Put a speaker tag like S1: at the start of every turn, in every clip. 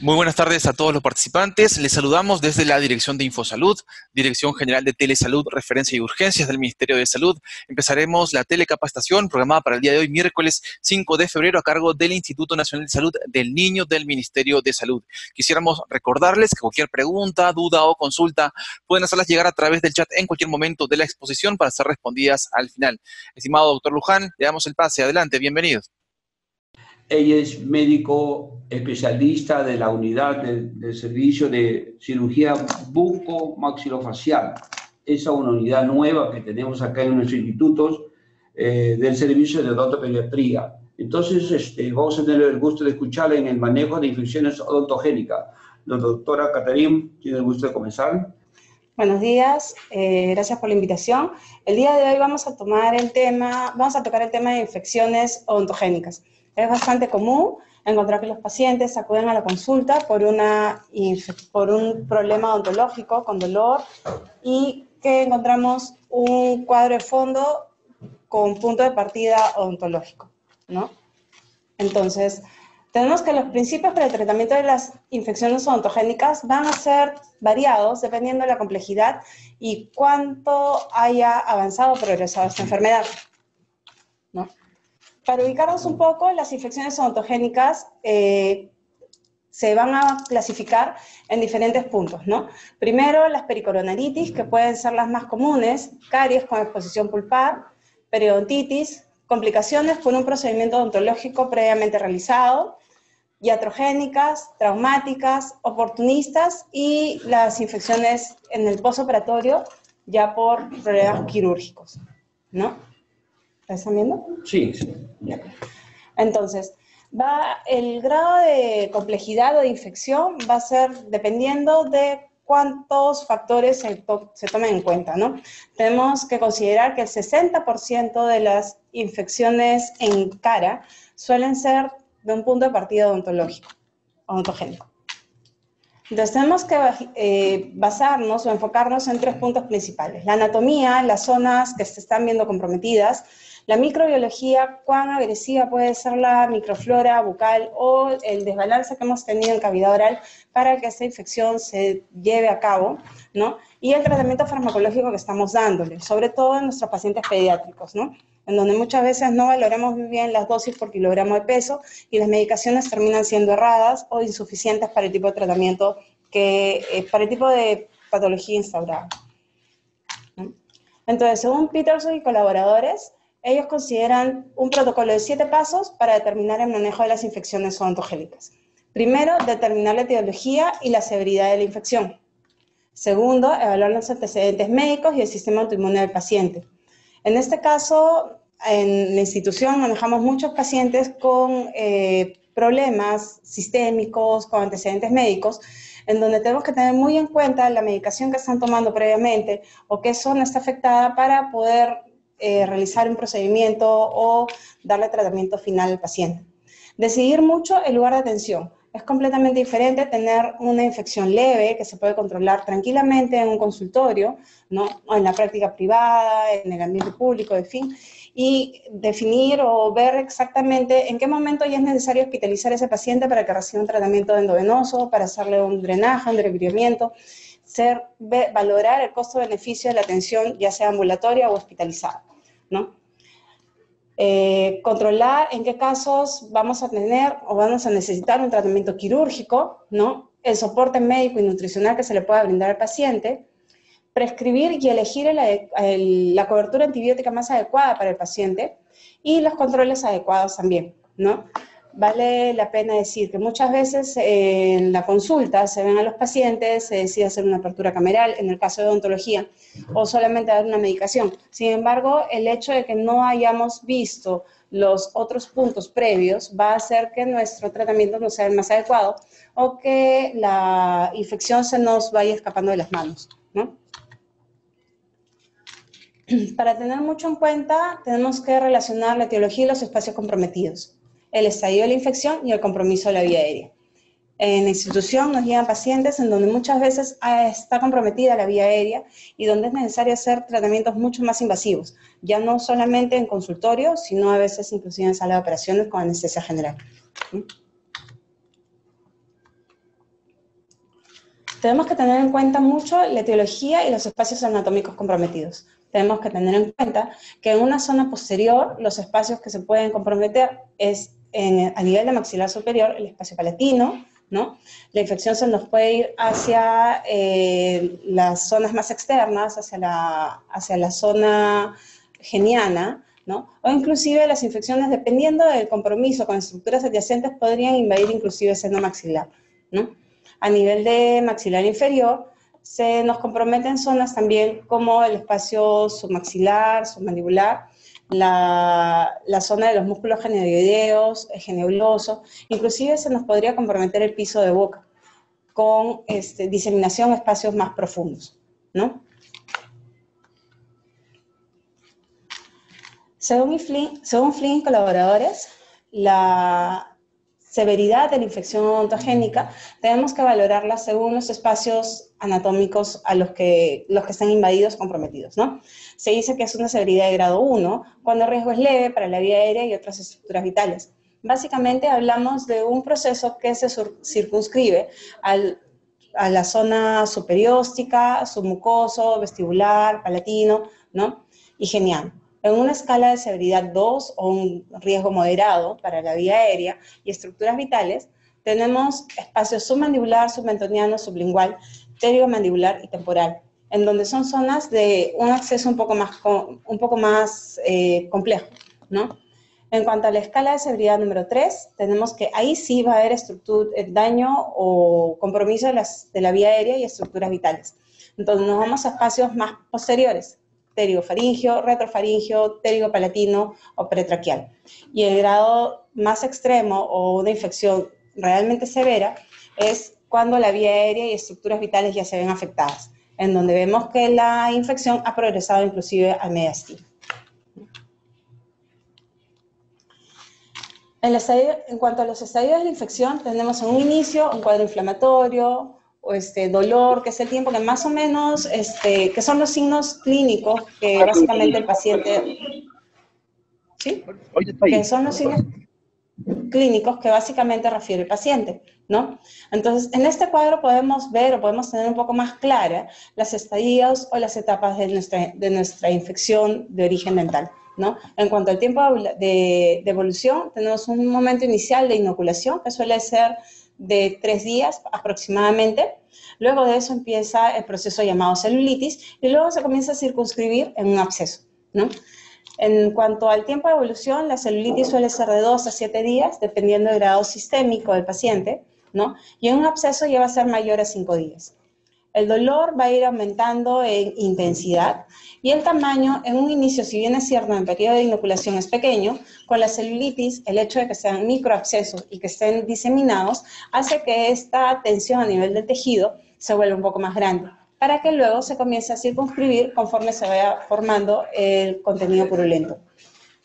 S1: Muy buenas tardes a todos los participantes. Les saludamos desde la Dirección de Infosalud, Dirección General de Telesalud, Referencia y Urgencias del Ministerio de Salud. Empezaremos la telecapacitación programada para el día de hoy, miércoles 5 de febrero, a cargo del Instituto Nacional de Salud del Niño del Ministerio de Salud. Quisiéramos recordarles que cualquier pregunta, duda o consulta pueden hacerlas llegar a través del chat en cualquier momento de la exposición para ser respondidas al final. Estimado doctor Luján, le damos el pase. Adelante, bienvenido.
S2: Ella es médico especialista de la unidad del servicio de cirugía bucomaxilofacial. Esa es una unidad nueva que tenemos acá en nuestros institutos del servicio de odontopediatría. Entonces, vamos a tener el gusto de escucharla en el manejo de infecciones odontogénicas. La doctora Caterine tiene el gusto de comenzar.
S3: Buenos días, gracias por la invitación. El día de hoy vamos a tocar el tema de infecciones odontogénicas. Es bastante común encontrar que los pacientes acuden a la consulta por un problema odontológico con dolor y que encontramos un cuadro de fondo con punto de partida odontológico, ¿no? Entonces, tenemos que los principios para el tratamiento de las infecciones odontogénicas van a ser variados dependiendo de la complejidad y cuánto haya avanzado o progresado esta enfermedad, ¿no? Para ubicarnos un poco, las infecciones odontogénicas se van a clasificar en diferentes puntos, ¿no? Primero, las pericoronaritis, que pueden ser las más comunes, caries con exposición pulpar, periodontitis, complicaciones por un procedimiento odontológico previamente realizado, iatrogénicas, traumáticas, oportunistas y las infecciones en el postoperatorio ya por problemas quirúrgicos, ¿no? ¿Están viendo?
S2: Sí.
S3: Entonces, el grado de complejidad o de infección va a ser dependiendo de cuántos factores se tomen en cuenta, ¿no? Tenemos que considerar que el 60% de las infecciones en cara suelen ser de un punto de partida odontogénico. Entonces, tenemos que basarnos o enfocarnos en 3 puntos principales. La anatomía, las zonas que se están viendo comprometidas, la microbiología, cuán agresiva puede ser la microflora bucal o el desbalance que hemos tenido en cavidad oral para que esta infección se lleve a cabo, ¿no? Y el tratamiento farmacológico que estamos dándole, sobre todo en nuestros pacientes pediátricos, ¿no? En donde muchas veces no valoramos muy bien las dosis por kilogramo de peso y las medicaciones terminan siendo erradas o insuficientes para el tipo de tratamiento para el tipo de patología instaurada, ¿no? Entonces, según Peterson y colaboradores, ellos consideran un protocolo de 7 pasos para determinar el manejo de las infecciones odontogénicas. Primero, determinar la etiología y la severidad de la infección. Segundo, evaluar los antecedentes médicos y el sistema autoinmune del paciente. En este caso, en la institución manejamos muchos pacientes con problemas sistémicos, con antecedentes médicos, en donde tenemos que tener muy en cuenta la medicación que están tomando previamente o qué zona está afectada para poder realizar un procedimiento o darle tratamiento final al paciente. Decidir mucho el lugar de atención. Es completamente diferente tener una infección leve que se puede controlar tranquilamente en un consultorio, ¿no? O en la práctica privada, en el ambiente público, en fin, y definir o ver exactamente en qué momento ya es necesario hospitalizar a ese paciente para que reciba un tratamiento endovenoso, para hacerle un drenaje, un desbridamiento, valorar el costo-beneficio de la atención, ya sea ambulatoria o hospitalizada, ¿no? Controlar en qué casos vamos a tener o vamos a necesitar un tratamiento quirúrgico, ¿no? El soporte médico y nutricional que se le pueda brindar al paciente, prescribir y elegir la cobertura antibiótica más adecuada para el paciente y los controles adecuados también, ¿no? Vale la pena decir que muchas veces en la consulta se ven a los pacientes, se decide hacer una apertura cameral, en el caso de odontología, o solamente dar una medicación. Sin embargo, el hecho de que no hayamos visto los otros puntos previos va a hacer que nuestro tratamiento no sea el más adecuado o que la infección se nos vaya escapando de las manos, ¿no? Para tener mucho en cuenta, tenemos que relacionar la etiología y los espacios comprometidos, el estadio de la infección y el compromiso de la vía aérea. En la institución nos llegan pacientes en donde muchas veces está comprometida la vía aérea y donde es necesario hacer tratamientos mucho más invasivos, ya no solamente en consultorio, sino a veces inclusive en sala de operaciones con anestesia general. Tenemos que tener en cuenta mucho la etiología y los espacios anatómicos comprometidos. Tenemos que tener en cuenta que en una zona posterior los espacios que se pueden comprometer es a nivel de maxilar superior el espacio palatino, ¿no? La infección se nos puede ir hacia las zonas más externas, hacia la zona geniana, ¿no? O inclusive las infecciones, dependiendo del compromiso con estructuras adyacentes, podrían invadir inclusive el seno maxilar, ¿no? A nivel de maxilar inferior, se nos comprometen zonas también como el espacio submaxilar, submandibular, la zona de los músculos genioideos, el geneuloso, inclusive se nos podría comprometer el piso de boca con diseminación a espacios más profundos, ¿no? Según Flynn y colaboradores, la severidad de la infección ontogénica tenemos que valorarla según los espacios anatómicos a los que están invadidos, comprometidos, ¿no? Se dice que es una severidad de grado 1, cuando el riesgo es leve para la vía aérea y otras estructuras vitales. Básicamente hablamos de un proceso que se circunscribe a la zona superióstica, submucoso, vestibular, palatino, ¿no? Y geniano. En una escala de severidad 2 o un riesgo moderado para la vía aérea y estructuras vitales, tenemos espacios submandibular, submentoniano, sublingual, pteriomandibular y temporal, en donde son zonas de un acceso un poco más complejo, ¿no? En cuanto a la escala de severidad número 3, tenemos que ahí sí va a haber daño o compromiso de la vía aérea y estructuras vitales. Entonces nos vamos a espacios más posteriores, pteriofaringio, retrofaringio, pterigopalatino o pretraquial. Y el grado más extremo o una infección realmente severa es cuando la vía aérea y estructuras vitales ya se ven afectadas, en donde vemos que la infección ha progresado inclusive al mediastino. En cuanto a los estadios de la infección, tenemos en un inicio un cuadro inflamatorio, o dolor, que es el tiempo que más o menos, que son los signos clínicos que básicamente el paciente, ¿sí? Que son los signos clínicos que básicamente refiere el paciente, ¿no? Entonces, en este cuadro podemos ver o podemos tener un poco más clara las estadios o las etapas de nuestra infección de origen dental, ¿no? En cuanto al tiempo de evolución, tenemos un momento inicial de inoculación, que suele ser de 3 días aproximadamente. Luego de eso empieza el proceso llamado celulitis y luego se comienza a circunscribir en un absceso, ¿no? En cuanto al tiempo de evolución, la celulitis suele ser de 2 a 7 días, dependiendo del grado sistémico del paciente, ¿no? Y en un absceso ya va a ser mayor a 5 días. El dolor va a ir aumentando en intensidad y el tamaño, en un inicio, si bien es cierto, en el periodo de inoculación es pequeño, con la celulitis, el hecho de que sean microabscesos y que estén diseminados, hace que esta tensión a nivel del tejido se vuelva un poco más grande, para que luego se comience a circunscribir conforme se vaya formando el contenido purulento,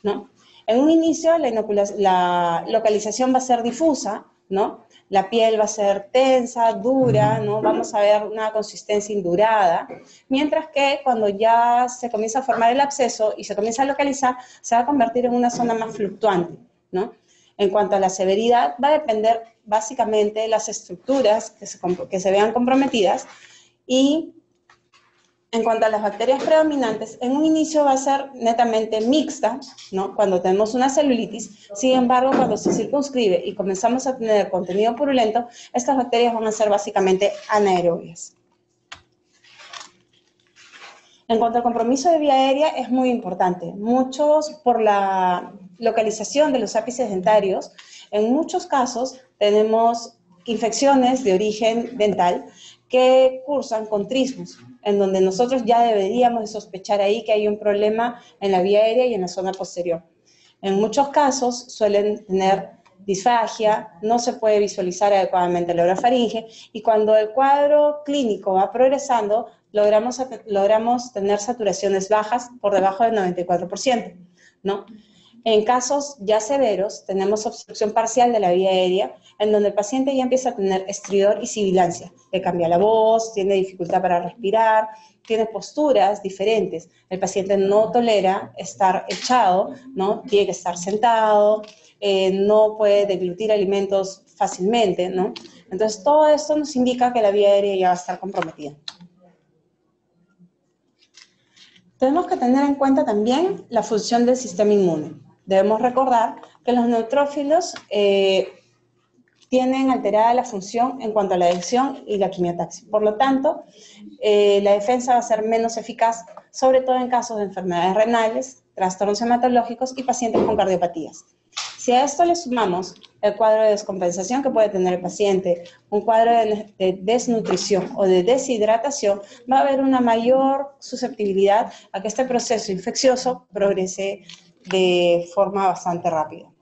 S3: ¿no? En un inicio, la localización va a ser difusa, ¿no? La piel va a ser tensa, dura, ¿no? Vamos a ver una consistencia indurada, mientras que cuando ya se comienza a formar el absceso y se comienza a localizar, se va a convertir en una zona más fluctuante, ¿no? En cuanto a la severidad, va a depender básicamente de las estructuras que se vean comprometidas. Y en cuanto a las bacterias predominantes, en un inicio va a ser netamente mixta, ¿no? Cuando tenemos una celulitis. Sin embargo, cuando se circunscribe y comenzamos a tener contenido purulento, estas bacterias van a ser básicamente anaerobias. En cuanto al compromiso de vía aérea, es muy importante. Muchos, por la localización de los ápices dentarios, en muchos casos tenemos infecciones de origen dental que cursan con trismus, en donde nosotros ya deberíamos de sospechar ahí que hay un problema en la vía aérea y en la zona posterior. En muchos casos suelen tener disfagia, no se puede visualizar adecuadamente la orofaringe y cuando el cuadro clínico va progresando, logramos tener saturaciones bajas por debajo del 94%, ¿no? En casos ya severos, tenemos obstrucción parcial de la vía aérea, en donde el paciente ya empieza a tener estridor y sibilancia, le cambia la voz, tiene dificultad para respirar, tiene posturas diferentes. El paciente no tolera estar echado, ¿no? Tiene que estar sentado, no puede deglutir alimentos fácilmente, ¿no? Entonces, todo esto nos indica que la vía aérea ya va a estar comprometida. Tenemos que tener en cuenta también la función del sistema inmune. Debemos recordar que los neutrófilos tienen alterada la función en cuanto a la adicción y la quimiotaxis. Por lo tanto, la defensa va a ser menos eficaz, sobre todo en casos de enfermedades renales, trastornos hematológicos y pacientes con cardiopatías. Si a esto le sumamos el cuadro de descompensación que puede tener el paciente, un cuadro de desnutrición o de deshidratación, va a haber una mayor susceptibilidad a que este proceso infeccioso progrese de forma bastante rápida.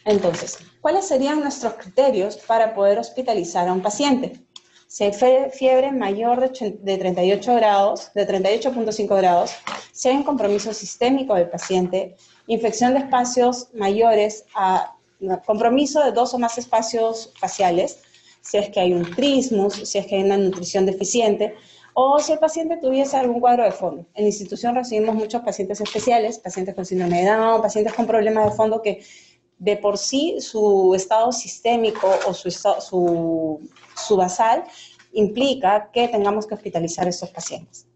S3: Entonces, ¿cuáles serían nuestros criterios para poder hospitalizar a un paciente? Si hay fiebre mayor de 38 grados, de 38.5 grados, si hay un compromiso sistémico del paciente, infección de espacios mayores a compromiso de 2 o más espacios faciales, si es que hay un trismus, si es que hay una nutrición deficiente, o si el paciente tuviese algún cuadro de fondo. En la institución recibimos muchos pacientes especiales, pacientes con síndrome de Down, pacientes con problemas de fondo que de por sí su estado sistémico o su basal implica que tengamos que hospitalizar a estos pacientes.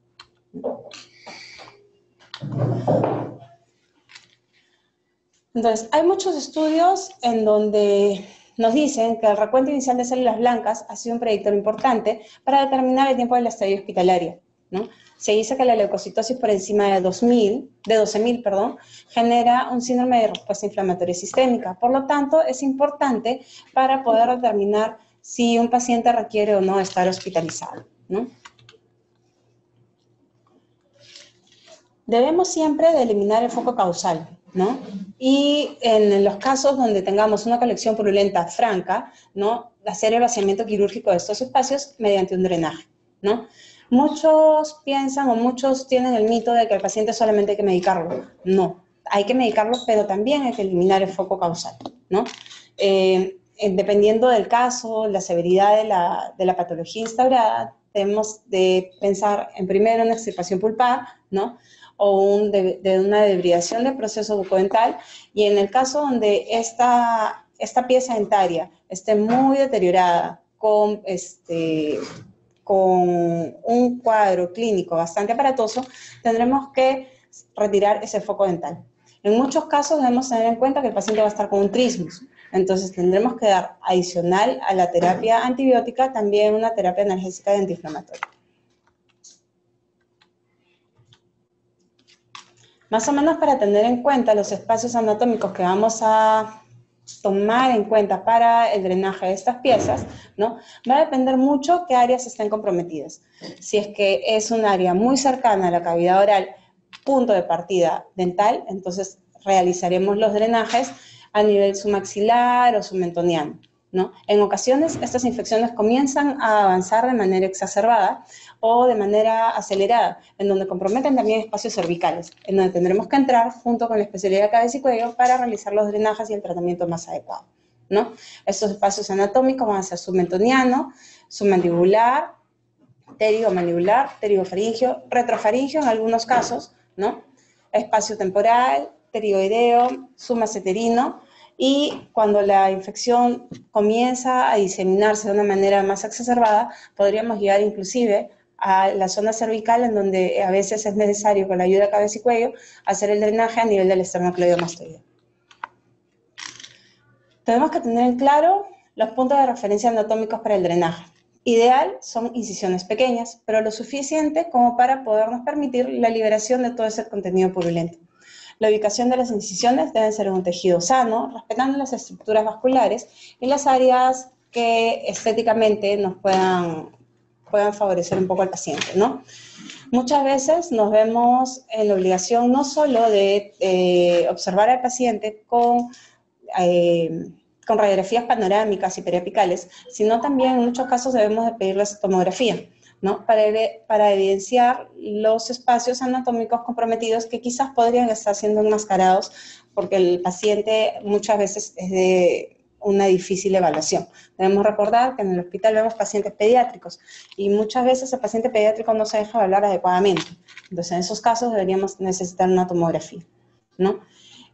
S3: Entonces, hay muchos estudios en donde nos dicen que el recuento inicial de células blancas ha sido un predictor importante para determinar el tiempo de la estadía hospitalaria, ¿no? Se dice que la leucocitosis por encima de 12.000, genera un síndrome de respuesta inflamatoria sistémica. Por lo tanto, es importante para poder determinar si un paciente requiere o no estar hospitalizado, ¿no? Debemos siempre de eliminar el foco causal, ¿no? Y en los casos donde tengamos una colección purulenta franca, ¿no? Hacer el vaciamiento quirúrgico de estos espacios mediante un drenaje, ¿no? Muchos piensan o muchos tienen el mito de que al paciente solamente hay que medicarlo. No, hay que medicarlo, pero también hay que eliminar el foco causal, ¿no? Dependiendo del caso, la severidad de la patología instaurada, tenemos de pensar en primero una extirpación pulpar, ¿no? O de una debridación del proceso bucodental, y en el caso donde esta pieza dentaria esté muy deteriorada, con un cuadro clínico bastante aparatoso, tendremos que retirar ese foco dental. En muchos casos debemos tener en cuenta que el paciente va a estar con un trismus, entonces tendremos que dar adicional a la terapia antibiótica también una terapia analgésica y antiinflamatoria. Más o menos para tener en cuenta los espacios anatómicos que vamos a tomar en cuenta para el drenaje de estas piezas, ¿no? Va a depender mucho qué áreas estén comprometidas. Si es que es un área muy cercana a la cavidad oral, punto de partida dental, entonces realizaremos los drenajes a nivel submaxilar o submentoniano, ¿no? En ocasiones estas infecciones comienzan a avanzar de manera exacerbada o de manera acelerada, en donde comprometen también espacios cervicales, en donde tendremos que entrar junto con la especialidad de cabeza y cuello para realizar los drenajes y el tratamiento más adecuado, ¿no? Estos espacios anatómicos van a ser submentoniano, submandibular, pterigomandibular, pterigofaringio, retrofaringio en algunos casos, ¿no? Espacio temporal, pterigoideo, submaceterino, y cuando la infección comienza a diseminarse de una manera más exacerbada, podríamos llegar inclusive a la zona cervical, en donde a veces es necesario, con la ayuda de cabeza y cuello, hacer el drenaje a nivel del esternocleidomastoideo. Tenemos que tener en claro los puntos de referencia anatómicos para el drenaje. Ideal son incisiones pequeñas, pero lo suficiente como para podernos permitir la liberación de todo ese contenido purulento. La ubicación de las incisiones deben ser en un tejido sano, respetando las estructuras vasculares y las áreas que estéticamente nos puedan favorecer un poco al paciente, ¿no? Muchas veces nos vemos en la obligación no solo de observar al paciente con radiografías panorámicas y periapicales, sino también en muchos casos debemos de pedirles tomografía, ¿no? Para evidenciar los espacios anatómicos comprometidos que quizás podrían estar siendo enmascarados porque el paciente muchas veces es de una difícil evaluación. Debemos recordar que en el hospital vemos pacientes pediátricos y muchas veces el paciente pediátrico no se deja evaluar adecuadamente. Entonces, en esos casos deberíamos necesitar una tomografía, ¿no?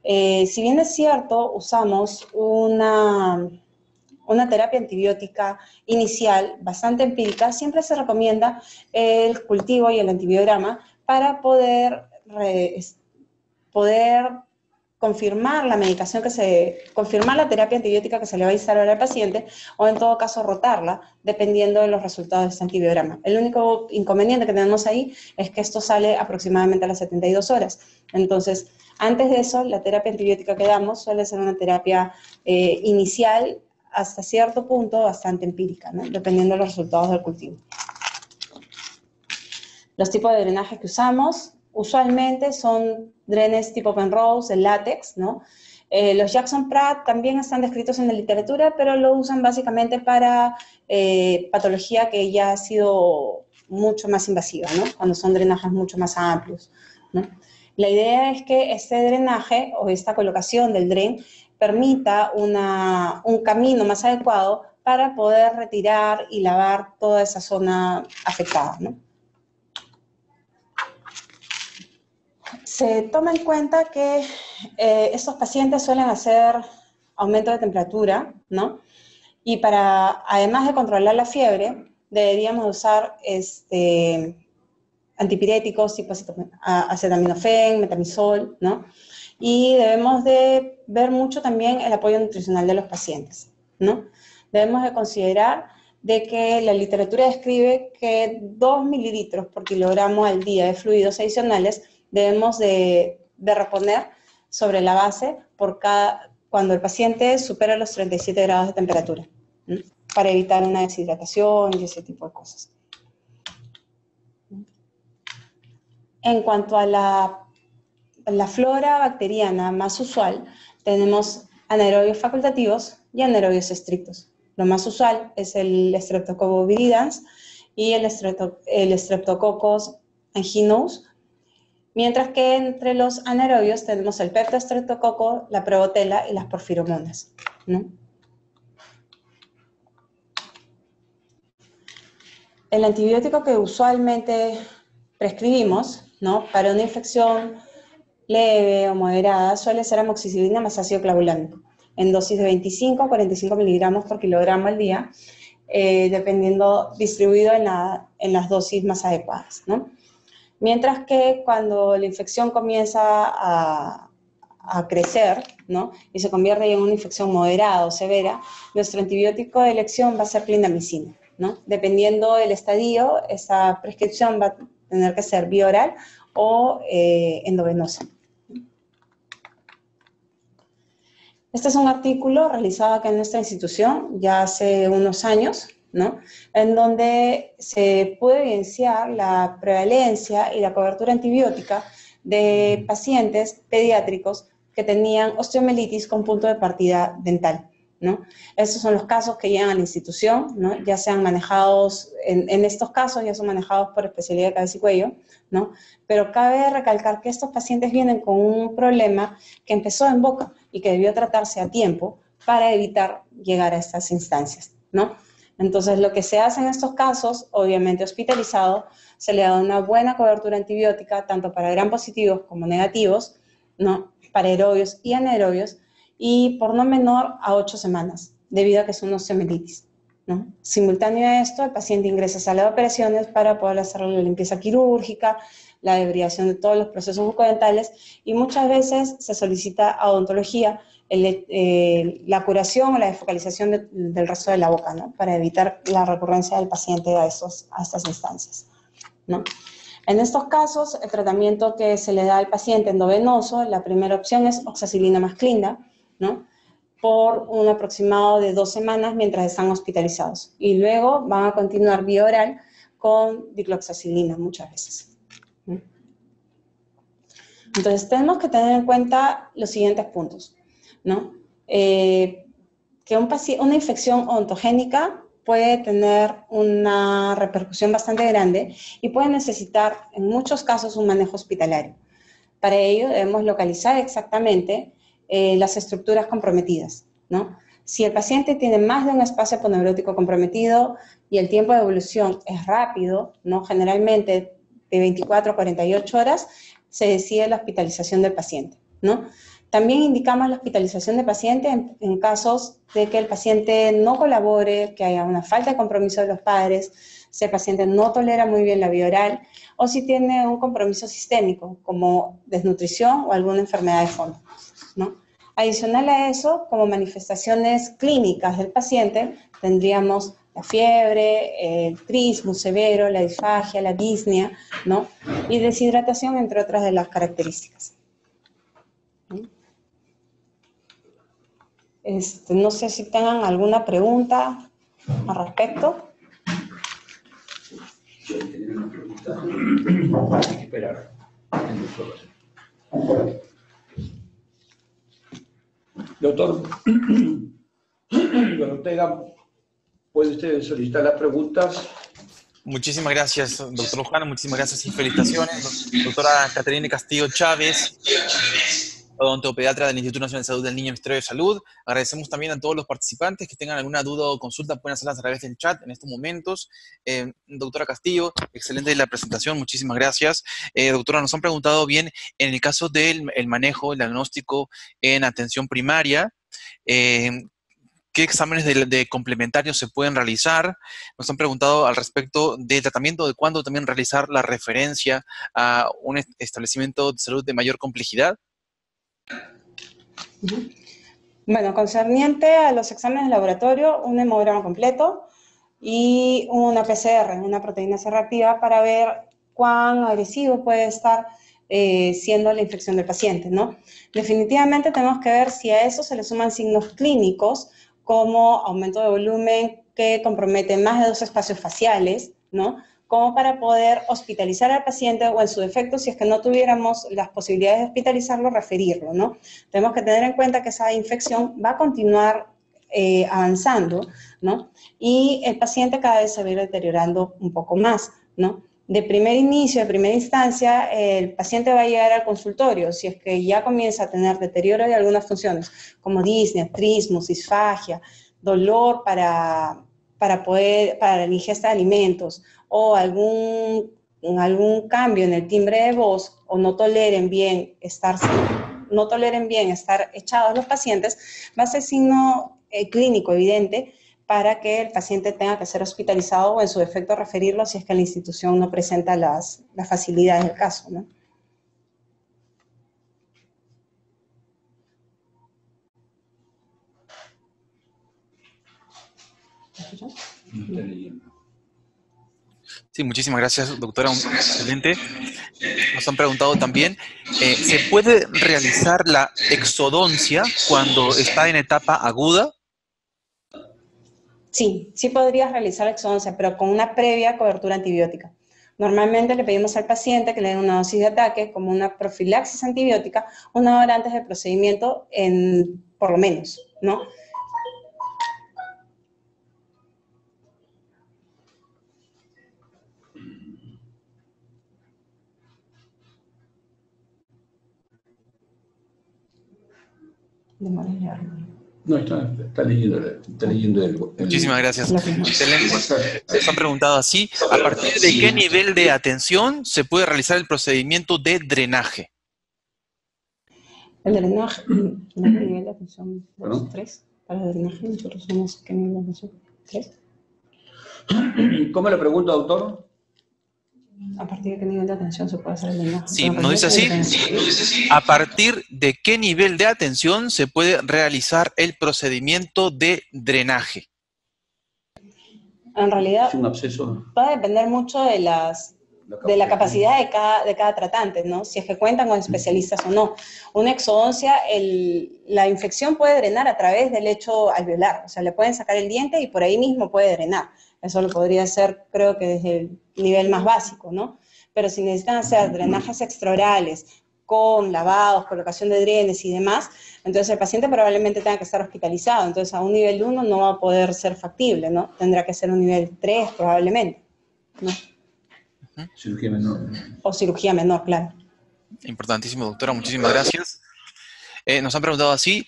S3: Si bien es cierto, usamos una terapia antibiótica inicial bastante empírica, siempre se recomienda el cultivo y el antibiograma para poder confirmar la medicación confirmar la terapia antibiótica que se le va a instalar al paciente, o en todo caso rotarla, dependiendo de los resultados de este antibiograma. El único inconveniente que tenemos ahí es que esto sale aproximadamente a las 72 horas. Entonces, antes de eso, la terapia antibiótica que damos suele ser una terapia inicial, hasta cierto punto bastante empírica, ¿no? Dependiendo de los resultados del cultivo. Los tipos de drenaje que usamos usualmente son drenes tipo Penrose, el látex, ¿no? Los Jackson Pratt también están descritos en la literatura, pero lo usan básicamente para patología que ya ha sido mucho más invasiva, ¿no? Cuando son drenajes mucho más amplios, ¿no? La idea es que este drenaje o esta colocación del dren permita un camino más adecuado para poder retirar y lavar toda esa zona afectada, ¿no? Se toma en cuenta que estos pacientes suelen hacer aumento de temperatura, ¿no? Y además de controlar la fiebre, deberíamos usar antipiréticos tipo acetaminofén, metamizol, ¿no? Y debemos de ver mucho también el apoyo nutricional de los pacientes, ¿no? Debemos de considerar de que la literatura describe que 2 mililitros por kilogramo al día de fluidos adicionales debemos de reponer sobre la base cuando el paciente supera los 37 grados de temperatura, ¿no? Para evitar una deshidratación y ese tipo de cosas. En cuanto a la flora bacteriana más usual, tenemos anaerobios facultativos y anaerobios estrictos. Lo más usual es el Streptococcus viridans y el Streptococcus anginous, mientras que entre los anaerobios tenemos el Peptostreptococcus, la Prevotella y las porfiromonas, ¿no? El antibiótico que usualmente prescribimos, ¿no?, para una infección leve o moderada suele ser amoxicilina más ácido clavulánico, en dosis de 25 a 45 miligramos por kilogramo al día, distribuido en las dosis más adecuadas, ¿no? Mientras que cuando la infección comienza a crecer, ¿no?, y se convierte en una infección moderada o severa, nuestro antibiótico de elección va a ser clindamicina, ¿no? Dependiendo del estadio, esa prescripción va a tener que ser vía oral o endovenosa. Este es un artículo realizado acá en nuestra institución ya hace unos años, ¿no?, en donde se puede evidenciar la prevalencia y la cobertura antibiótica de pacientes pediátricos que tenían osteomielitis con punto de partida dental, ¿no? Estos son los casos que llegan a la institución, ¿no? Ya sean manejados, en estos casos ya son manejados por especialidad de cabeza y cuello, ¿no? Pero cabe recalcar que estos pacientes vienen con un problema que empezó en boca y que debió tratarse a tiempo para evitar llegar a estas instancias, ¿no? Entonces, lo que se hace en estos casos, obviamente hospitalizado, se le da una buena cobertura antibiótica, tanto para gram positivos como negativos, ¿no?, para aerobios y anaerobios, y por no menor a 8 semanas, debido a que es una osteomielitis, ¿no? Simultáneo a esto, el paciente ingresa a sala de operaciones para poder hacer la limpieza quirúrgica, la debridación de todos los procesos bucodentales, y muchas veces se solicita odontología, la curación o la desfocalización del resto de la boca, ¿no?, para evitar la recurrencia del paciente a estas instancias, ¿no? En estos casos, el tratamiento que se le da al paciente endovenoso, la primera opción es oxacilina más clinda, ¿no?, por un aproximado de 2 semanas mientras están hospitalizados. Y luego van a continuar vía oral con dicloxacilina muchas veces, ¿no? Entonces, tenemos que tener en cuenta los siguientes puntos, ¿no? Que una infección odontogénica puede tener una repercusión bastante grande y puede necesitar, en muchos casos, un manejo hospitalario. Para ello, debemos localizar exactamente las estructuras comprometidas, ¿no? Si el paciente tiene más de un espacio aponeurótico comprometido y el tiempo de evolución es rápido, ¿no? Generalmente de 24 a 48 horas, se decide la hospitalización del paciente, ¿no? También indicamos la hospitalización del paciente en casos de que el paciente no colabore, que haya una falta de compromiso de los padres, si el paciente no tolera muy bien la vía oral, o si tiene un compromiso sistémico, como desnutrición o alguna enfermedad de fondo, ¿no? Adicional a eso, como manifestaciones clínicas del paciente, tendríamos la fiebre, el trismus severo, la disfagia, la disnea, ¿no? Y deshidratación, entre otras de las características. No sé si tengan alguna pregunta al respecto.
S2: Hay que esperar. Doctor, cuando tenga, puede usted solicitar las preguntas.
S1: Muchísimas gracias, doctor Lujano, muchísimas gracias y felicitaciones. Doctora Caterina Castillo Chávez, odontopediatra del Instituto Nacional de Salud del Niño y Ministerio de Salud. Agradecemos también a todos los participantes que tengan alguna duda o consulta, pueden hacerlas a través del chat en estos momentos. Doctora Castillo, excelente la presentación, muchísimas gracias. Doctora, nos han preguntado bien en el caso del manejo, el diagnóstico en atención primaria, ¿qué exámenes de complementarios se pueden realizar? Nos han preguntado al respecto del tratamiento, de cuándo también realizar la referencia a un establecimiento de salud de mayor complejidad.
S3: Bueno, concerniente a los exámenes de laboratorio, un hemograma completo y una PCR, una proteína C reactiva, para ver cuán agresivo puede estar siendo la infección del paciente, ¿no? Definitivamente tenemos que ver si a eso se le suman signos clínicos, como aumento de volumen que compromete más de 2 espacios faciales, ¿no? Como para poder hospitalizar al paciente o en su defecto, si es que no tuviéramos las posibilidades de hospitalizarlo, referirlo, ¿no? Tenemos que tener en cuenta que esa infección va a continuar avanzando, ¿no? Y el paciente cada vez se va a ir deteriorando un poco más, ¿no? De primer inicio, de primera instancia, el paciente va a llegar al consultorio si es que ya comienza a tener deterioro de algunas funciones, como disnea, trismus, disfagia, dolor para la ingesta de alimentos, o algún cambio en el timbre de voz, o no toleren bien estar echados los pacientes, va a ser signo clínico evidente para que el paciente tenga que ser hospitalizado o en su defecto referirlo si es que la institución no presenta las facilidades del caso, ¿no?
S1: Sí, muchísimas gracias, doctora. Excelente. Nos han preguntado también, ¿se puede realizar la exodoncia cuando está en etapa aguda?
S3: Sí, sí podrías realizar la exodoncia, pero con una previa cobertura antibiótica. Normalmente le pedimos al paciente que le den una dosis de ataque como una profilaxis antibiótica 1 hora antes del procedimiento, por lo menos, ¿no?
S2: No, está leyendo el...
S1: Muchísimas gracias. Excelente. Les han preguntado así, ¿a partir de qué nivel de atención se puede realizar el procedimiento de drenaje?
S3: El drenaje, ¿no? Nivel de atención 2, 3. Para el drenaje nosotros somos ¿qué nivel de atención? 3.
S2: ¿Cómo le pregunto, doctor?
S3: ¿A partir de qué nivel de atención se puede hacer el drenaje?
S1: Sí, nos dice así, ¿a partir de qué nivel de atención se puede realizar el procedimiento de drenaje?
S3: En realidad,
S2: Es un absceso.
S3: va a depender mucho de la capacidad de cada tratante, ¿no? Si es que cuentan con especialistas o no. Una exodoncia, la infección puede drenar a través del lecho alveolar, o sea, le pueden sacar el diente y por ahí mismo puede drenar. Eso lo podría hacer, creo que desde el nivel más básico, ¿no? Pero si necesitan hacer drenajes extraorales con lavados, colocación de drenes y demás, entonces el paciente probablemente tenga que estar hospitalizado. Entonces a un nivel 1 no va a poder ser factible, ¿no? Tendrá que ser un nivel 3 probablemente, ¿no?
S2: Cirugía menor.
S3: O cirugía menor, claro.
S1: Importantísimo, doctora, muchísimas gracias. Nos han preguntado así,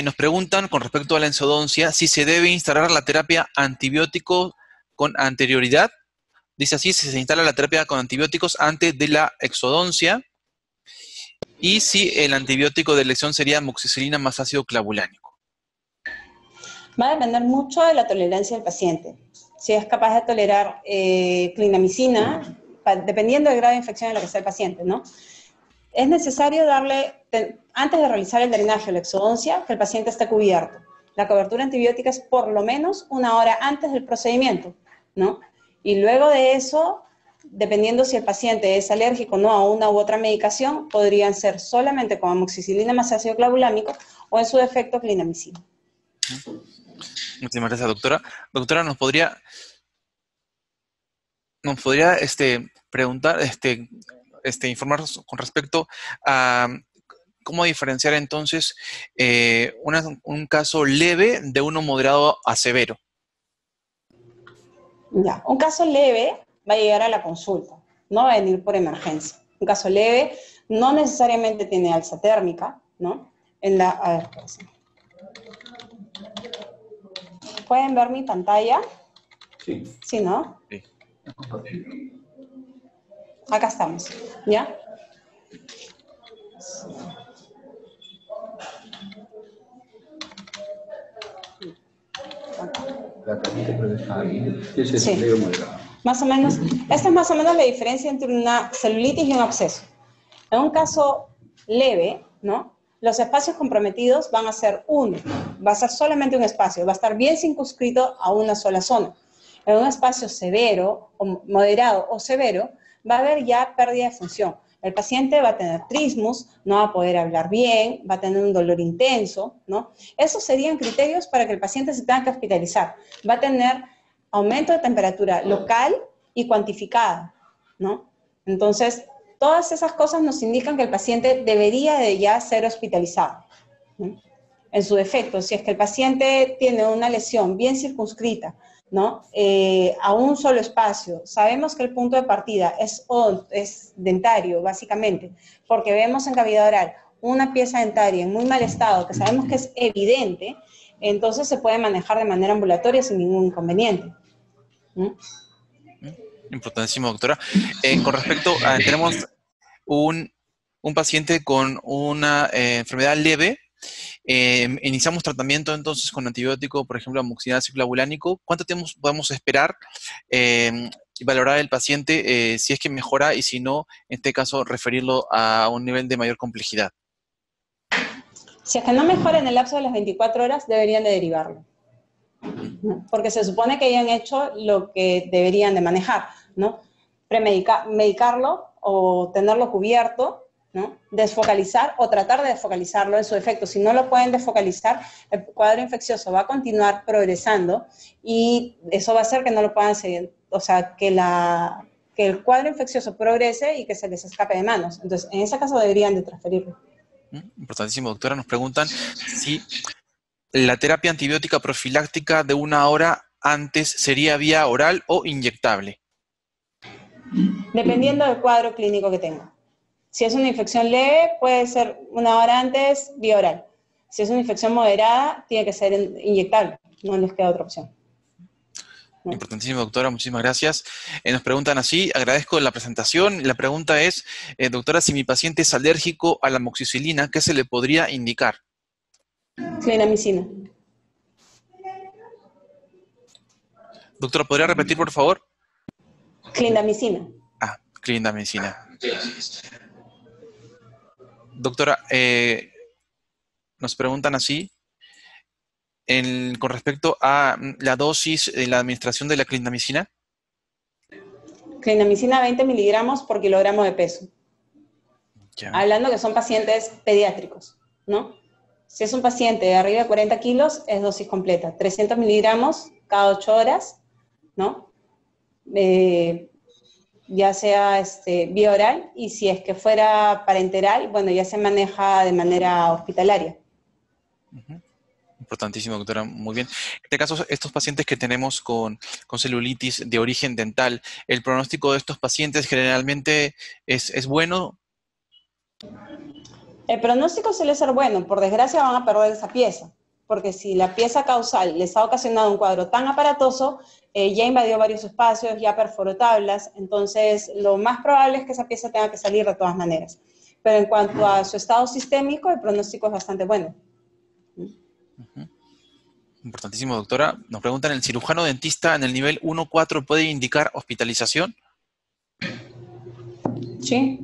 S1: nos preguntan con respecto a la endodoncia si se debe instalar la terapia antibiótico con anterioridad. Dice así, si se instala la terapia con antibióticos antes de la exodoncia y si el antibiótico de elección sería amoxicilina más ácido clavulánico.
S3: Va a depender mucho de la tolerancia del paciente. Si es capaz de tolerar clindamicina, dependiendo del grado de infección en lo que sea el paciente, ¿no? Es necesario darle, antes de realizar el drenaje o la exodoncia, que el paciente esté cubierto. La cobertura antibiótica es por lo menos 1 hora antes del procedimiento, ¿no? Y luego de eso, dependiendo si el paciente es alérgico o no a una u otra medicación, podrían ser solamente con amoxicilina más ácido clavulánico o en su defecto clindamicina.
S1: Muchísimas gracias, doctora. Doctora, ¿nos podría preguntar, informar con respecto a cómo diferenciar entonces un caso leve de uno moderado a severo?
S3: Ya, un caso leve va a llegar a la consulta, no va a venir por emergencia. Un caso leve no necesariamente tiene alza térmica, ¿no? A ver, ¿pueden ver mi pantalla?
S2: Sí.
S3: Sí, ¿no?
S1: Sí.
S3: Acá estamos, ¿ya?
S2: La cajita creo que está ahí. Ese es
S3: Sí.
S2: leve moderado.
S3: Más o menos, esta es más o menos la diferencia entre una celulitis y un absceso. En un caso leve, ¿no? Los espacios comprometidos van a ser uno, va a ser solamente un espacio, va a estar bien circunscrito a una sola zona. En un espacio severo, o moderado o severo, va a haber ya pérdida de función. El paciente va a tener trismus, no va a poder hablar bien, va a tener un dolor intenso, ¿no? Esos serían criterios para que el paciente se tenga que hospitalizar. Va a tener aumento de temperatura local y cuantificada, ¿no? Entonces, todas esas cosas nos indican que el paciente debería de ya ser hospitalizado, ¿no? En su defecto, si es que el paciente tiene una lesión bien circunscrita, ¿no? A un solo espacio, sabemos que el punto de partida es dentario, básicamente, porque vemos en cavidad oral una pieza dentaria en muy mal estado, que sabemos que es evidente, entonces se puede manejar de manera ambulatoria sin ningún inconveniente.
S1: Importantísimo, doctora. Con respecto a, tenemos un paciente con una enfermedad leve. Iniciamos tratamiento entonces con antibiótico, por ejemplo, amoxicilina ácido clavulánico. ¿Cuánto tiempo podemos esperar y valorar el paciente si es que mejora y si no, en este caso, referirlo a un nivel de mayor complejidad?
S3: Si es que no mejora en el lapso de las 24 horas, deberían de derivarlo, ¿no? Porque se supone que hayan hecho lo que deberían de manejar, ¿no? Medicarlo o tenerlo cubierto, ¿no? Desfocalizar o tratar de desfocalizarlo en su efecto. Si no lo pueden desfocalizar, el cuadro infeccioso va a continuar progresando y eso va a hacer que no lo puedan seguir, o sea, que el cuadro infeccioso progrese y que se les escape de manos. Entonces, en ese caso deberían de transferirlo.
S1: Importantísimo, doctora. Nos preguntan si la terapia antibiótica profiláctica de 1 hora antes sería vía oral o inyectable.
S3: Dependiendo del cuadro clínico que tenga. Si es una infección leve, puede ser 1 hora antes vía oral. Si es una infección moderada, tiene que ser inyectable. No les queda otra opción, ¿no?
S1: Importantísimo, doctora. Muchísimas gracias. Nos preguntan así, agradezco la presentación. La pregunta es, doctora, si mi paciente es alérgico a la amoxicilina, ¿qué se le podría indicar?
S3: Clindamicina.
S1: Doctora, ¿podría repetir, por favor?
S3: Clindamicina.
S1: Clindamicina. Doctora, nos preguntan así, con respecto a la dosis de la administración de la clindamicina.
S3: Clindamicina 20 miligramos por kilogramo de peso.
S1: Ya.
S3: Hablando que son pacientes pediátricos, ¿no? Si es un paciente de arriba de 40 kilos, es dosis completa. 300 miligramos cada 8 horas, ¿no? Ya sea vía oral, y si es que fuera parenteral, bueno, ya se maneja de manera hospitalaria.
S1: Importantísimo, doctora, muy bien. En este caso, estos pacientes que tenemos con celulitis de origen dental, ¿el pronóstico de estos pacientes generalmente es bueno?
S3: El pronóstico suele ser bueno, por desgracia van a perder esa pieza, porque si la pieza causal les ha ocasionado un cuadro tan aparatoso, ya invadió varios espacios, ya perforó tablas, entonces lo más probable es que esa pieza tenga que salir de todas maneras. Pero en cuanto a su estado sistémico, el pronóstico es bastante bueno.
S1: Importantísimo, doctora. Nos preguntan, ¿el cirujano dentista en el nivel 1-4 puede indicar hospitalización?
S3: Sí,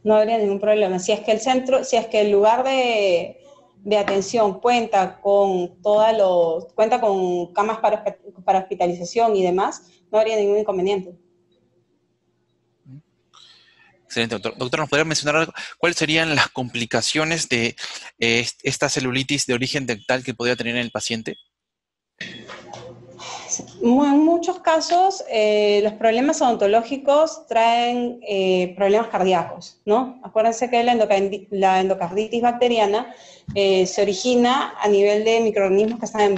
S3: no habría ningún problema. Si es que el lugar de atención cuenta con camas para hospitalización y demás, no habría ningún inconveniente.
S1: Excelente, doctor. Doctor, ¿nos podría mencionar algo? ¿Cuáles serían las complicaciones de esta celulitis de origen dental que podría tener en el paciente?
S3: En muchos casos, los problemas odontológicos traen problemas cardíacos, ¿no? Acuérdense que la endocarditis bacteriana se origina a nivel de microorganismos que están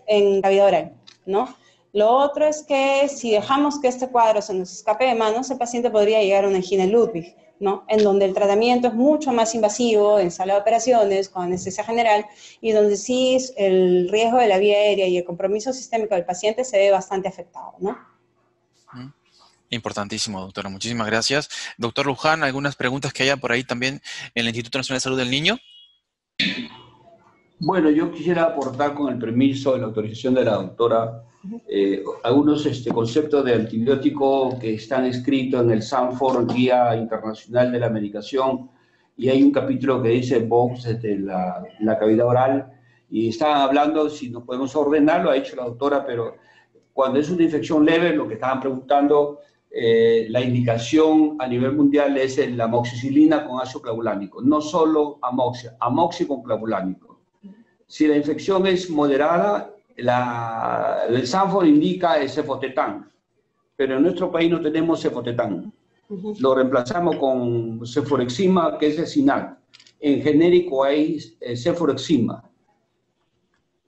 S3: en cavidad oral, ¿no? Lo otro es que si dejamos que este cuadro se nos escape de manos, el paciente podría llegar a una angina Ludwig, ¿no? En donde el tratamiento es mucho más invasivo, en sala de operaciones, con anestesia general, y donde sí el riesgo de la vía aérea y el compromiso sistémico del paciente se ve bastante afectado, ¿no?
S1: Importantísimo, doctora. Muchísimas gracias. Doctor Luján, ¿algunas preguntas que haya por ahí también en el Instituto Nacional de Salud del Niño?
S2: Bueno, yo quisiera aportar, con el permiso de la autorización de la doctora, algunos conceptos de antibiótico que están escritos en el Sanford, Guía Internacional de la Medicación, y hay un capítulo que dice box de la cavidad oral, y estaban hablando si nos podemos ordenar, lo ha hecho la doctora, pero cuando es una infección leve, lo que estaban preguntando, la indicación a nivel mundial es la amoxicilina con ácido clavulánico, no solo amoxi con clavulánico. Si la infección es moderada, el Sanford indica el cefotetán, pero en nuestro país no tenemos cefotetán. Lo reemplazamos con ceforexima, que es el SINAC. En genérico hay ceforexima.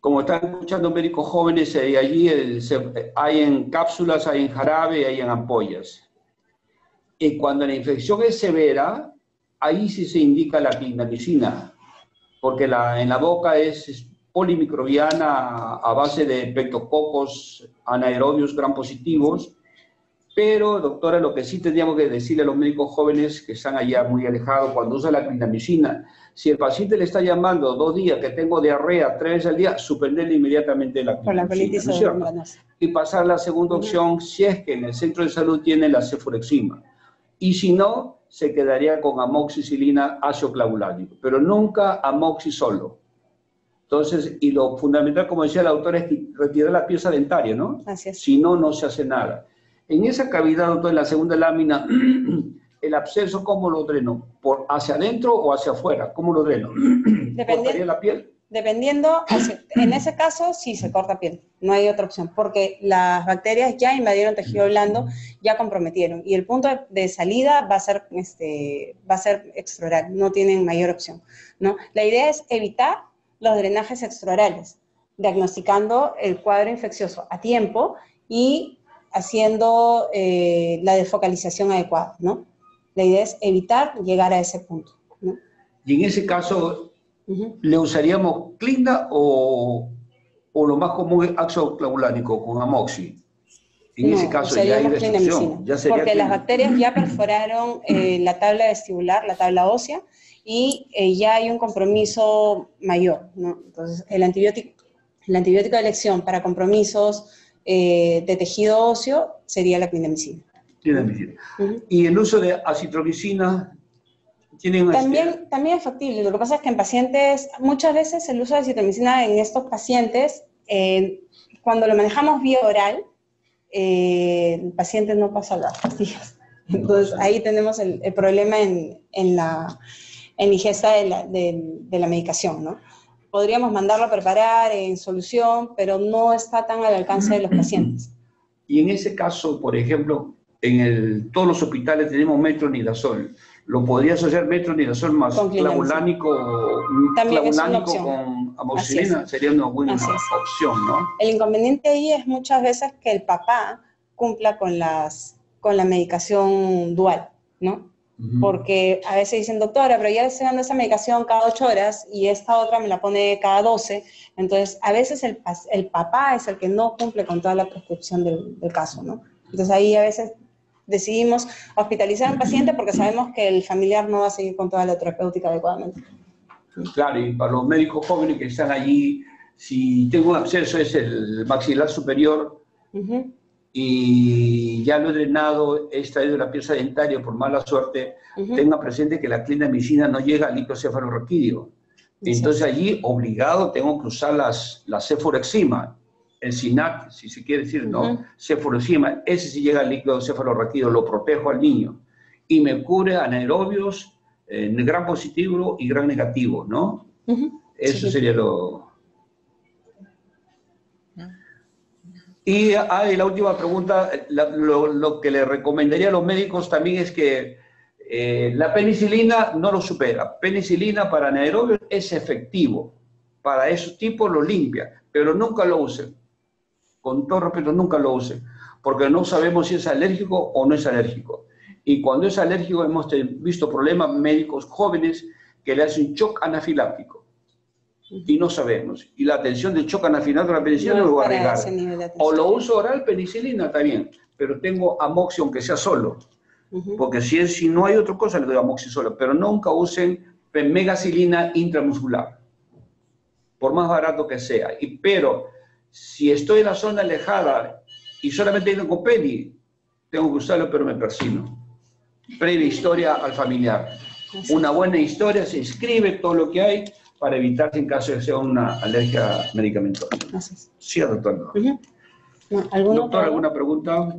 S2: Como están escuchando médicos jóvenes, allí hay en cápsulas, hay en jarabe, hay en ampollas. Y cuando la infección es severa, ahí sí se indica la clindamicina, porque en la boca es polimicrobiana a base de pectococos anaerobios gram positivos, pero, doctora, lo que sí tendríamos que decirle a los médicos jóvenes que están allá muy alejados, cuando usa la clindamicina, si el paciente le está llamando 2 días que tengo diarrea 3 veces al día, suspenderle inmediatamente la clindamicina, ¿no es cierto? Y pasar la segunda opción, si es que en el centro de salud tiene la ceforexima. Y si no, se quedaría con amoxicilina ácido clavulánico, pero nunca amoxi solo. Entonces, y lo fundamental, como decía la autora, es retirar la pieza dentaria, ¿no?
S3: Así es.
S2: Si no, no se hace nada. En esa cavidad, doctor, en la segunda lámina, el absceso, ¿cómo lo dreno? ¿Hacia adentro o hacia afuera? ¿Cómo lo dreno? ¿Cortaría la piel?
S3: Dependiendo, en ese caso sí se corta piel, no hay otra opción, porque las bacterias ya invadieron tejido blando, ya comprometieron, y el punto de salida va a ser extraoral, no tienen mayor opción, ¿no? La idea es evitar los drenajes extraorales, diagnosticando el cuadro infeccioso a tiempo y haciendo la desfocalización adecuada, ¿no? La idea es evitar llegar a ese punto, ¿no?
S2: Y en ese caso, ¿le usaríamos clinda o lo más común es ácido clavulánico con amoxi? En ese caso ya hay restricción.
S3: Porque las bacterias ya perforaron la tabla vestibular, la tabla ósea, y ya hay un compromiso mayor, ¿no? Entonces, el antibiótico de elección para compromisos de tejido óseo sería la clindamicina.
S2: Y el uso de acitromicina
S3: también es factible. Lo que pasa es que en pacientes, muchas veces el uso de acitromicina en estos pacientes, cuando lo manejamos vía oral, el paciente no pasa las pastillas. Entonces ahí tenemos el problema en la ingesta de la medicación, ¿no? Podríamos mandarlo a preparar en solución, pero no está tan al alcance de los pacientes.
S2: Y en ese caso, por ejemplo, todos los hospitales tenemos metronidazol. ¿Lo podría asociar metronidazol más clavulánico con amoxicilina? Sería una buena opción, ¿no?
S3: El inconveniente ahí es muchas veces que el papá cumpla con la medicación dual, ¿no? porque a veces dicen, doctora, pero ya le estoy dando esa medicación cada 8 horas y esta otra me la pone cada 12. Entonces, a veces el papá es el que no cumple con toda la prescripción del caso, ¿no? Entonces, ahí a veces decidimos hospitalizar al paciente porque sabemos que el familiar no va a seguir con toda la terapéutica adecuadamente.
S2: Claro, y para los médicos jóvenes que están allí, si tengo un absceso es el maxilar superior, y ya lo he drenado, he extraído la pieza dentaria por mala suerte, tenga presente que la clínica de medicina no llega al líquido cefalorraquídeo. Entonces allí, obligado, tengo que usar la ceforexima, el SINAC, si se quiere decir, ¿no? Ceforexima, ese sí llega al líquido cefalorraquídeo, lo protejo al niño. Y me cubre anaerobios, gran positivo y gran negativo, ¿no? Eso sería lo... Y la última pregunta, lo que le recomendaría a los médicos también es que la penicilina no lo supera. Penicilina para anaerobios es efectivo. Para esos tipos lo limpia, pero nunca lo usen. Con todo respeto, nunca lo usen, porque no sabemos si es alérgico o no es alérgico. Y cuando es alérgico hemos visto problemas médicos jóvenes que le hacen shock anafiláctico. Y no sabemos. Y la atención del shock anafiláctico de la penicilina no lo va a arriesgar. O lo uso oral, penicilina, está bien, pero tengo amoxi aunque sea solo. Porque si no hay otra cosa, le doy amoxi solo. Pero nunca usen megacilina intramuscular, por más barato que sea. Pero si estoy en la zona alejada y solamente tengo con peni, tengo que usarlo, pero me persino. Previa historia al familiar. Una buena historia, se inscribe todo lo que hay para evitar en caso de que sea una alergia medicamentosa. Sí, doctor. Doctor, ¿alguna pregunta?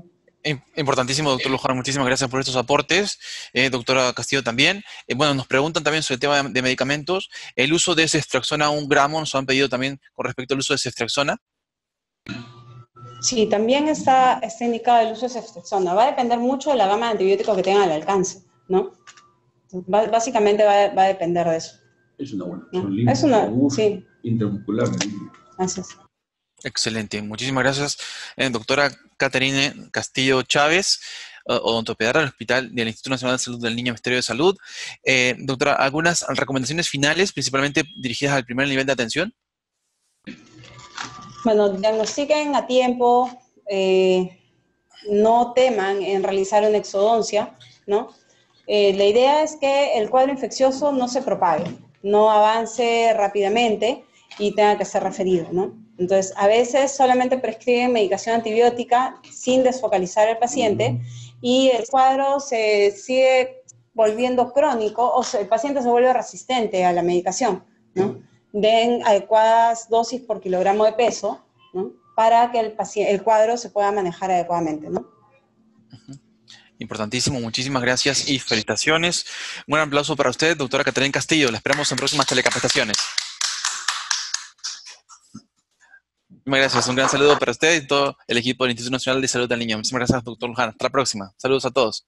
S1: Importantísimo, doctor Luján, muchísimas gracias por estos aportes. Doctora Castillo también. Bueno, nos preguntan también sobre el tema de medicamentos. El uso de ceftriaxona 1 gramo, nos han pedido también con respecto al uso de ceftriaxona.
S3: Sí, también está indicado el uso de ceftriaxona. Va a depender mucho de la gama de antibióticos que tengan al alcance, ¿no? Básicamente va a depender de eso.
S2: Es una buena.
S3: Es una, sí.
S2: Intramuscular.
S3: Así es.
S1: Excelente. Muchísimas gracias, doctora Caterine Castillo Chávez, odontopediatra del Hospital del Instituto Nacional de Salud del Niño, Ministerio de Salud. Doctora, ¿algunas recomendaciones finales, principalmente dirigidas al primer nivel de atención?
S3: Bueno, diagnostiquen a tiempo, no teman en realizar una exodoncia, ¿no? La idea es que el cuadro infeccioso no se propague, no avance rápidamente y tenga que ser referido, ¿no? Entonces, a veces solamente prescriben medicación antibiótica sin desfocalizar al paciente y el cuadro se sigue volviendo crónico o el paciente se vuelve resistente a la medicación, ¿no? Den adecuadas dosis por kilogramo de peso, ¿no? Para que el cuadro se pueda manejar adecuadamente, ¿no?
S1: Importantísimo, muchísimas gracias y felicitaciones. Un buen aplauso para usted, doctora Caterine Castillo. La esperamos en próximas telecapacitaciones. Muchas gracias. Un gran saludo para usted y todo el equipo del Instituto Nacional de Salud del Niño. Muchísimas gracias, doctor Luján. Hasta la próxima. Saludos a todos.